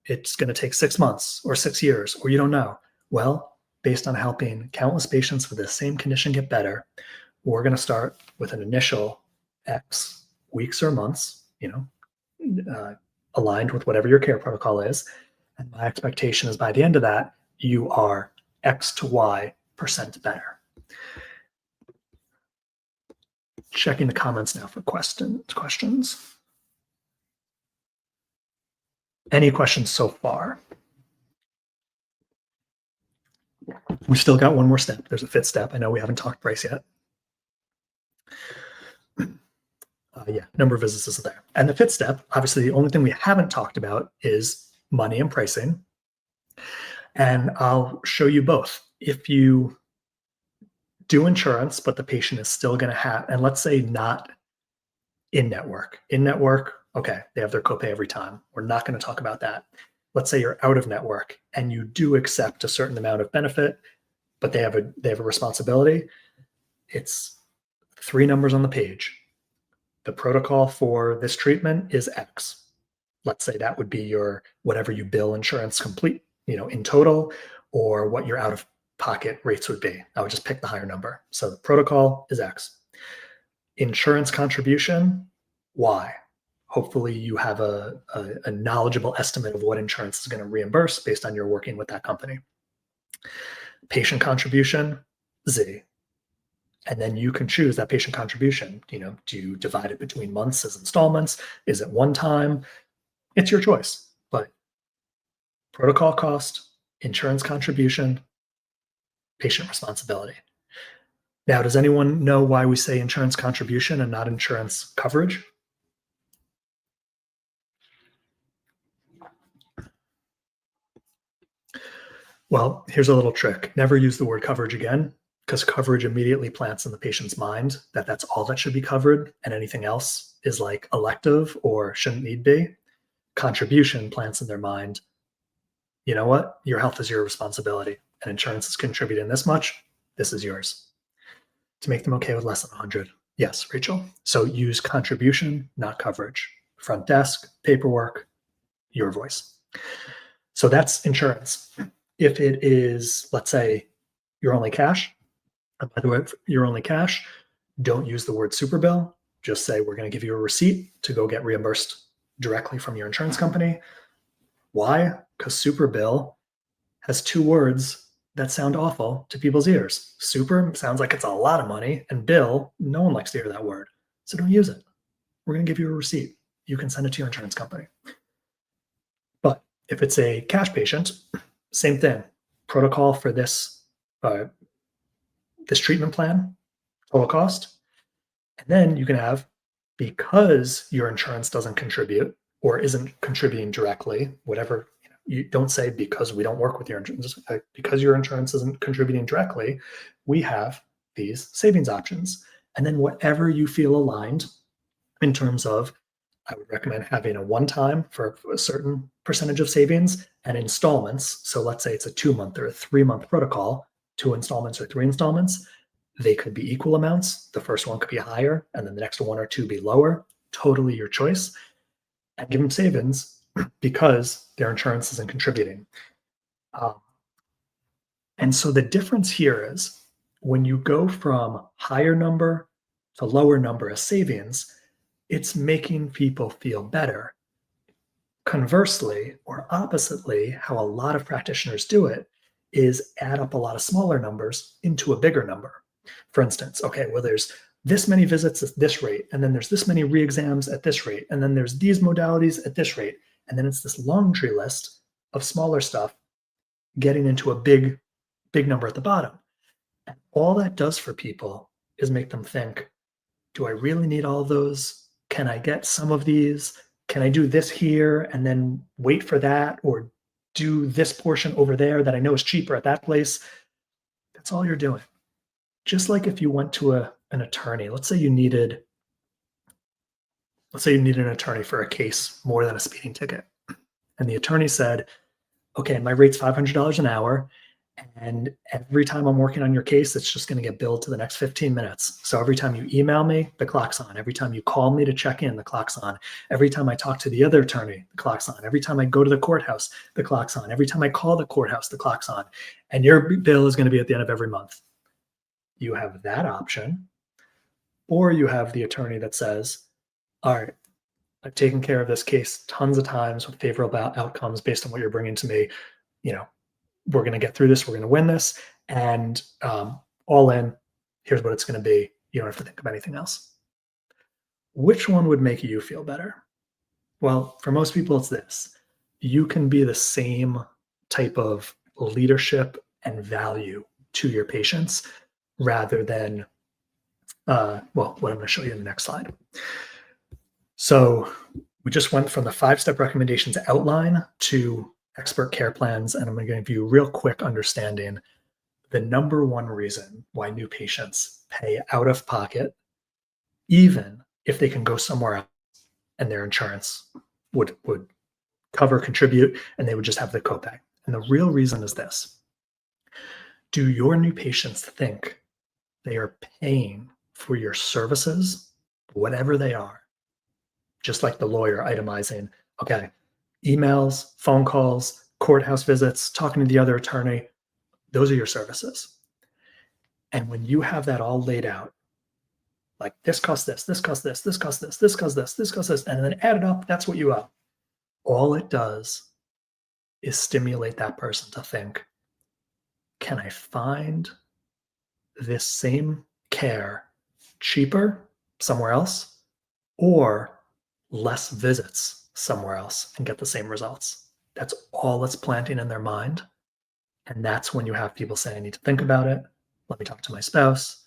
it's going to take 6 months or 6 years, or you don't know. Well, based on helping countless patients with the same condition get better, we're going to start with an initial X weeks or months, aligned with whatever your care protocol is. And my expectation is by the end of that, you are X to Y% better. Checking the comments now for questions. Any questions so far? We've still got one more step. There's a fifth step. I know we haven't talked price yet. Yeah, number of visits is there. And the fifth step, obviously, the only thing we haven't talked about is money and pricing. And I'll show you both. If you do insurance, but the patient is still going to have, and let's say not in-network. In-network, okay, they have their copay every time. We're not going to talk about that. Let's say you're out of network and you do accept a certain amount of benefit, but they have a responsibility. It's 3 numbers on the page. The protocol for this treatment is X. Let's say that would be your whatever you bill insurance complete, in total, or what your out-of-pocket rates would be. I would just pick the higher number. So the protocol is X. Insurance contribution, Y. Hopefully you have a knowledgeable estimate of what insurance is going to reimburse based on your working with that company. Patient contribution, Z. And then you can choose that patient contribution. Do you divide it between months as installments? Is it one time? It's your choice. But protocol cost, insurance contribution, patient responsibility. Now, does anyone know why we say insurance contribution and not insurance coverage? Well, here's a little trick. Never use the word coverage again, because coverage immediately plants in the patient's mind that that's all that should be covered and anything else is like elective or shouldn't need be. Contribution plants in their mind, you know what? Your health is your responsibility and insurance is contributing this much. This is yours. To make them okay with less than 100. Yes, Rachel. So use contribution, not coverage. Front desk, paperwork, your voice. So that's insurance. If it is, let's say, you're only cash, and by the way, you're only cash, don't use the word super bill. Just say, we're going to give you a receipt to go get reimbursed directly from your insurance company. Why? Because super bill has 2 words that sound awful to people's ears. Super sounds like it's a lot of money, and bill, no one likes to hear that word. So don't use it. We're going to give you a receipt. You can send it to your insurance company. But if it's a cash patient, same thing. Protocol for this treatment plan, total cost. And then you can have, because your insurance doesn't contribute or isn't contributing directly, whatever, you don't say because we don't work with your insurance, because your insurance isn't contributing directly, we have these savings options. And then whatever you feel aligned in terms of, I would recommend having a one-time for a certain percentage of savings and installments. So let's say it's a 2-month or a 3-month protocol, 2 installments or 3 installments. They could be equal amounts. The first one could be higher, and then the next 1 or 2 be lower. Totally your choice. And give them savings because their insurance isn't contributing. And so the difference here is when you go from higher number to lower number as savings, it's making people feel better. Conversely, or oppositely, how a lot of practitioners do it is add up a lot of smaller numbers into a bigger number. For instance, okay, well, there's this many visits at this rate, and then there's this many re-exams at this rate, and then there's these modalities at this rate, and then it's this laundry list of smaller stuff getting into a big number at the bottom. And all that does for people is make them think, do I really need all of those? Can I get some of these? Can I do this here and then wait for that, or do this portion over there that I know is cheaper at that place? That's all you're doing. Just like if you went to an attorney, let's say you needed an attorney for a case more than a speeding ticket. And the attorney said, okay, my rate's $500 an hour. And every time I'm working on your case, it's just going to get billed to the next 15 minutes. So every time you email me, the clock's on. Every time you call me to check in, the clock's on. Every time I talk to the other attorney, the clock's on. Every time I go to the courthouse, the clock's on. Every time I call the courthouse, the clock's on. And your bill is going to be at the end of every month. You have that option. Or you have the attorney that says, all right, I've taken care of this case tons of times with favorable outcomes based on what you're bringing to me. We're going to get through this. We're going to win this. And all in, here's what it's going to be. You don't have to think of anything else. Which one would make you feel better? Well, for most people, it's this. You can be the same type of leadership and value to your patients rather than, what I'm going to show you in the next slide. So we just went from the 5-step recommendations outline to expert care plans, and I'm going to give you a real quick understanding. The number one reason why new patients pay out of pocket, even if they can go somewhere else and their insurance would contribute, and they would just have the copay. And the real reason is this. Do your new patients think they are paying for your services, whatever they are? Just like the lawyer itemizing, okay, emails, phone calls, courthouse visits, talking to the other attorney, those are your services. And when you have that all laid out, like this costs this, this costs this, this costs this, this costs this, this costs this, and then add it up, that's what you owe. All it does is stimulate that person to think, can I find this same care cheaper somewhere else, or less visits somewhere else and get the same results? That's all it's planting in their mind. And that's when you have people say, I need to think about it. Let me talk to my spouse.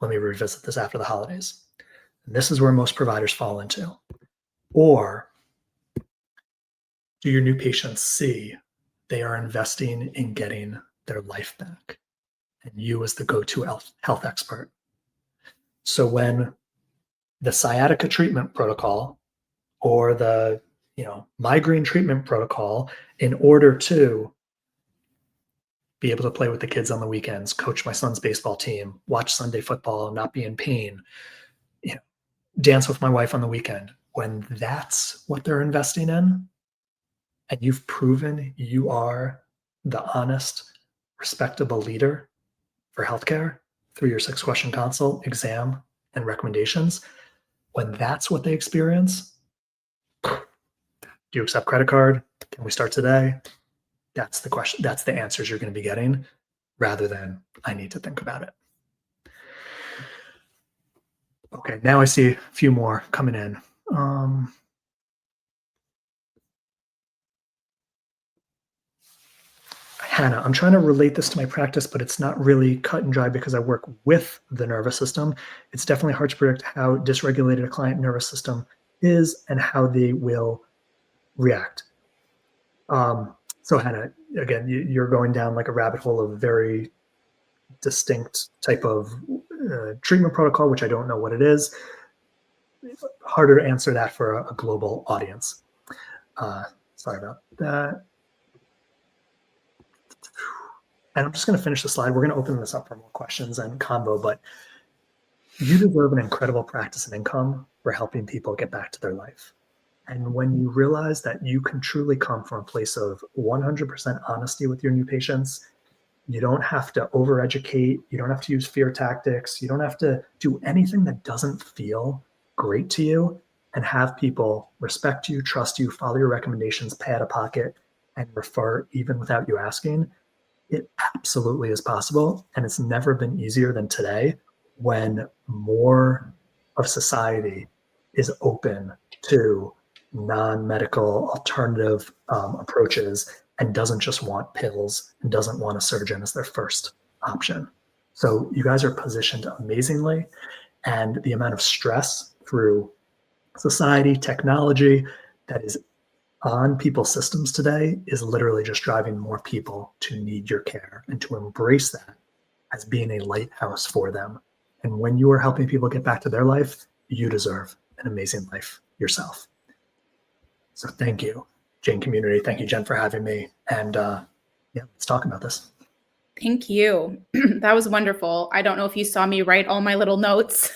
Let me revisit this after the holidays. And this is where most providers fall into. Or do your new patients see they are investing in getting their life back, and you as the go-to health expert? So when the sciatica treatment protocol or the migraine treatment protocol, in order to be able to play with the kids on the weekends, coach my son's baseball team, watch Sunday football, not be in pain, dance with my wife on the weekend, when that's what they're investing in, and you've proven you are the honest, respectable leader for healthcare through your 6-question consult, exam, and recommendations, when that's what they experience, do you accept credit card? Can we start today? That's the question. That's the answers you're going to be getting, rather than I need to think about it. Okay, now I see a few more coming in. Hannah, I'm trying to relate this to my practice, but it's not really cut and dry because I work with the nervous system. It's definitely hard to predict how dysregulated a client nervous system is and how they will react. So Hannah, again, you're going down like a rabbit hole of a very distinct type of treatment protocol, which I don't know what it is. Harder to answer that for a global audience. Sorry about that. And I'm just going to finish the slide. We're going to open this up for more questions and combo, but you deserve an incredible practice and income for helping people get back to their life. And when you realize that you can truly come from a place of 100% honesty with your new patients, you don't have to overeducate. You don't have to use fear tactics. You don't have to do anything that doesn't feel great to you. and have people respect you, trust you, follow your recommendations, pay out of pocket, and refer even without you asking, it absolutely is possible. And it's never been easier than today when more of society is open to non-medical alternative approaches and doesn't just want pills and doesn't want a surgeon as their first option. So you guys are positioned amazingly, and the amount of stress through society, technology that is on people's systems today is literally just driving more people to need your care and to embrace that as being a lighthouse for them. And when you are helping people get back to their life, you deserve an amazing life yourself. So thank you, Jane community. Thank you, Jen, for having me. And yeah, let's talk about this. Thank you. That was wonderful. I don't know if you saw me write all my little notes.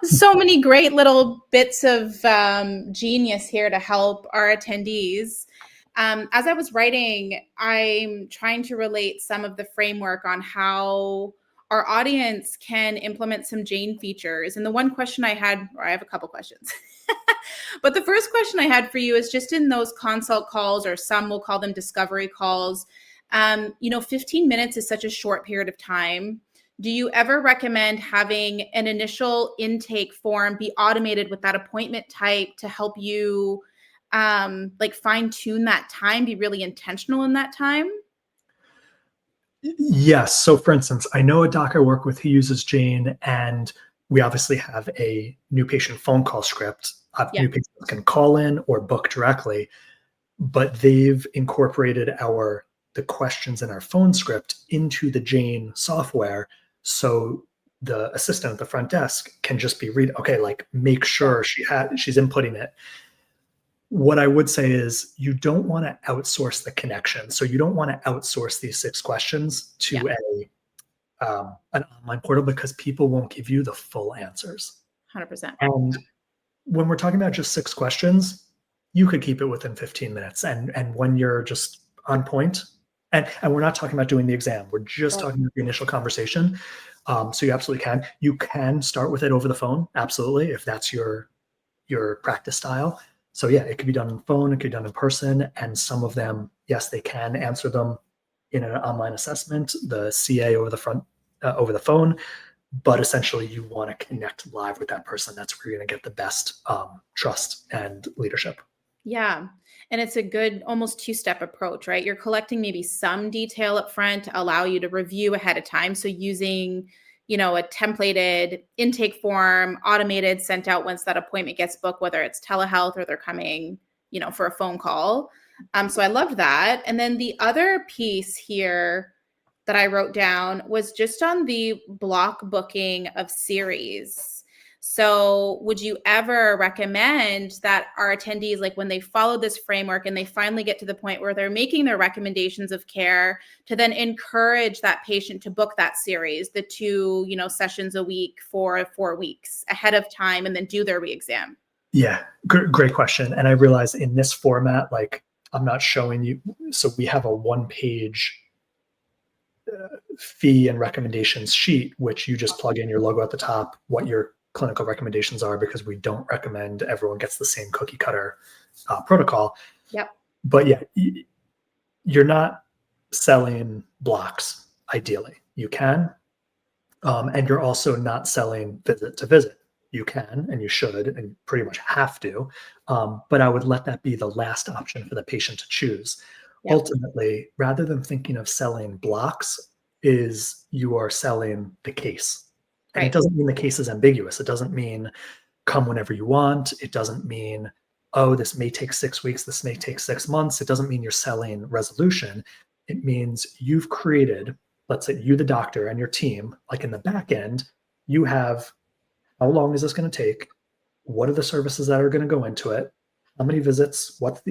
So many great little bits of genius here to help our attendees. As I was writing, I'm trying to relate some of the framework on how our audience can implement some Jane features. And the one question I had, or I have a couple questions, but the first question I had for you is just in those consult calls, or some will call them discovery calls, 15 minutes is such a short period of time. Do you ever recommend having an initial intake form be automated with that appointment type to help you fine tune that time, be really intentional in that time? Yes. So for instance, I know a doc I work with who uses Jane, and we obviously have a new patient phone call script. Yeah. New patients can call in or book directly, but they've incorporated the questions in our phone script into the Jane software. So the assistant at the front desk can just be make sure she's inputting it. What I would say is you don't want to outsource the connection. So you don't want to outsource these 6 questions to an online portal, because people won't give you the full answers. 100%. And when we're talking about just 6 questions, you could keep it within 15 minutes. And when you're just on point, and we're not talking about doing the exam, we're just talking about the initial conversation. So you absolutely can. You can start with it over the phone, absolutely, if that's your practice style. So yeah, it could be done on the phone, it could be done in person, and some of them, yes, they can answer them in an online assessment, the CA over the phone, but essentially you want to connect live with that person. That's where you're going to get the best trust and leadership. Yeah. And it's a good almost 2-step approach, right? You're collecting maybe some detail up front to allow you to review ahead of time. So using, a templated intake form, automated, sent out once that appointment gets booked, whether it's telehealth or they're coming, for a phone call. So I loved that. And then the other piece here that I wrote down was just on the block booking of series. So would you ever recommend that our attendees, like when they follow this framework and they finally get to the point where they're making their recommendations of care, to then encourage that patient to book that series, the 2, sessions a week for 4 weeks ahead of time, and then do their re-exam? Yeah, great question. And I realize in this format, I'm not showing you. So we have a 1-page fee and recommendations sheet, which you just plug in your logo at the top, what your clinical recommendations are, because we don't recommend everyone gets the same cookie cutter protocol. Yep. But yeah, you're not selling blocks. Ideally, you can, and you're also not selling visit to visit. You can, and you should, and pretty much have to. But I would let that be the last option for the patient to choose. Yep. Ultimately, rather than thinking of selling blocks, is you are selling the case. And It doesn't mean the case is ambiguous. It doesn't mean come whenever you want. It doesn't mean, oh, this may take 6 weeks, this may take 6 months. It doesn't mean you're selling resolution. It means you've created, let's say you, the doctor, and your team, like in the back end, you have, how long is this going to take? What are the services that are going to go into it? How many visits? What's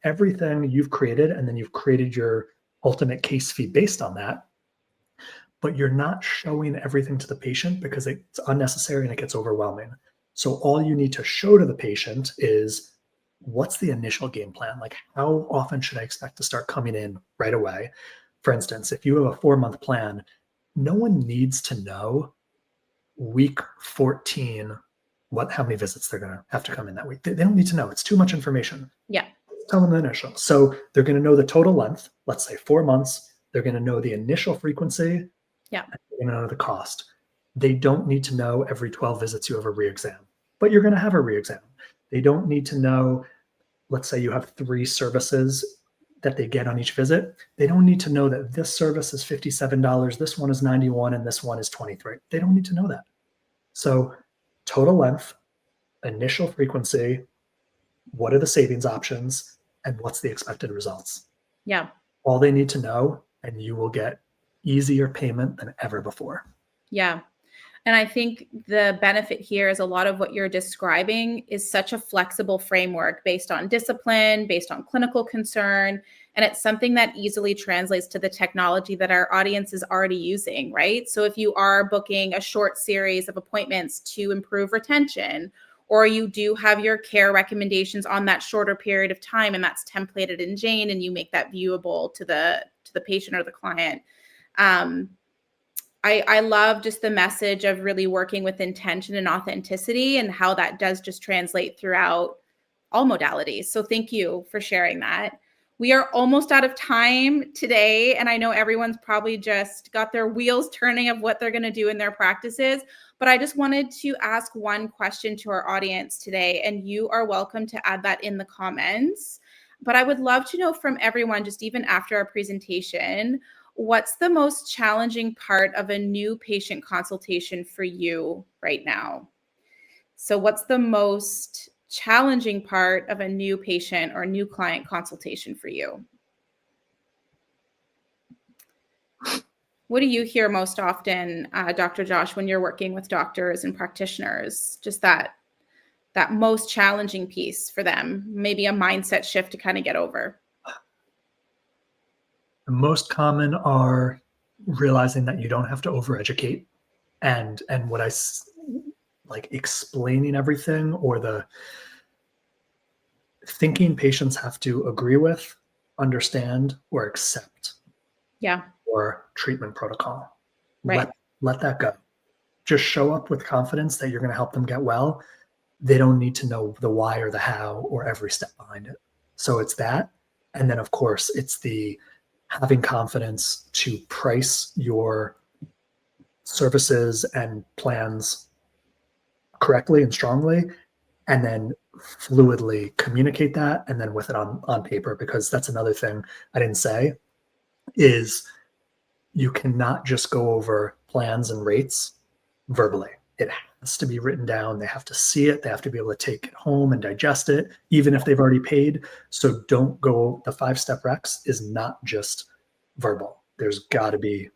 everything you've created, and then you've created your ultimate case fee based on that. But you're not showing everything to the patient because it's unnecessary and it gets overwhelming. So all you need to show to the patient is, what's the initial game plan? How often should I expect to start coming in right away? For instance, if you have a 4-month plan, no one needs to know week 14 how many visits they're going to have to come in that week. They don't need to know. It's too much information. Yeah. Tell them the initial. So they're going to know the total length, let's say 4 months. They're going to know the initial frequency. Yeah. And they're going to know the cost. They don't need to know every 12 visits you have a re-exam, but you're going to have a re-exam. They don't need to know, let's say you have 3 services that they get on each visit. They don't need to know that this service is $57, this one is $91, and this one is $23. They don't need to know that. So total length, initial frequency, what are the savings options, and what's the expected results? Yeah. All they need to know, and you will get easier payment than ever before. Yeah. And I think the benefit here is a lot of what you're describing is such a flexible framework based on discipline, based on clinical concern. And it's something that easily translates to the technology that our audience is already using, right? So if you are booking a short series of appointments to improve retention, or you do have your care recommendations on that shorter period of time, and that's templated in Jane, and you make that viewable to the patient or the client. I love just the message of really working with intention and authenticity and how that does just translate throughout all modalities. So thank you for sharing that. We are almost out of time today, and I know everyone's probably just got their wheels turning of what they're going to do in their practices, but I just wanted to ask one question to our audience today, and you are welcome to add that in the comments. But I would love to know from everyone, just even after our presentation, what's the most challenging part of a new patient consultation for you right now? So what's the most challenging part of a new patient or new client consultation for you? What do you hear most often, Dr. Josh, when you're working with doctors and practitioners? Just that most challenging piece for them, maybe a mindset shift to kind of get over. The most common are realizing that you don't have to overeducate, and what I like explaining everything, or the thinking patients have to agree with, understand, or accept. Yeah. Or treatment protocol. Right. Let that go. Just show up with confidence that you're going to help them get well. They don't need to know the why or the how or every step behind it. So it's that. And then, of course, it's the having confidence to price your services and plans correctly and strongly, and then fluidly communicate that, and then with it on paper, because that's another thing I didn't say is you cannot just go over plans and rates verbally. It has to be written down. They have to see it. They have to be able to take it home and digest it, even if they've already paid. So don't go, the 5-step Rex is not just verbal. There's got to be,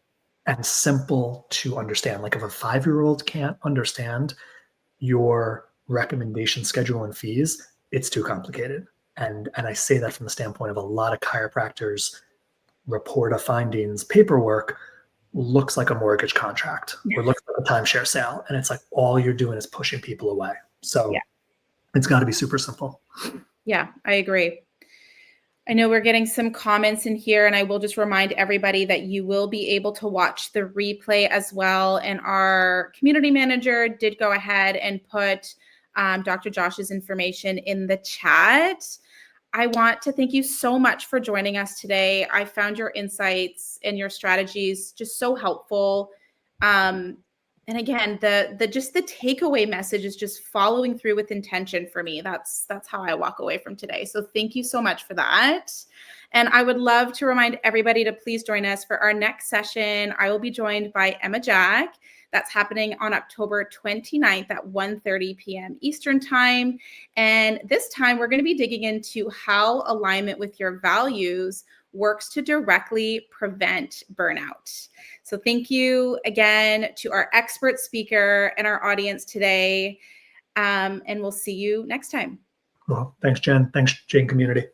and simple to understand. Like if a 5-year-old can't understand your recommendation schedule and fees, it's too complicated. And I say that from the standpoint of a lot of chiropractors report of findings paperwork looks like a mortgage contract or looks like a timeshare sale. And it's like all you're doing is pushing people away. So it's got to be super simple. Yeah, I agree. I know we're getting some comments in here, and I will just remind everybody that you will be able to watch the replay as well. And our community manager did go ahead and put Dr. Josh's information in the chat. I want to thank you so much for joining us today. I found your insights and your strategies just so helpful. And again, the just the takeaway message is just following through with intention for me. That's how I walk away from today. So thank you so much for that. And I would love to remind everybody to please join us for our next session. I will be joined by Emma Jack. That's happening on October 29th at 1:30 p.m. Eastern Time. And this time we're going to be digging into how alignment with your values works to directly prevent burnout. So thank you again to our expert speaker and our audience today. And we'll see you next time. Well, thanks, Jen. Thanks, Jane community.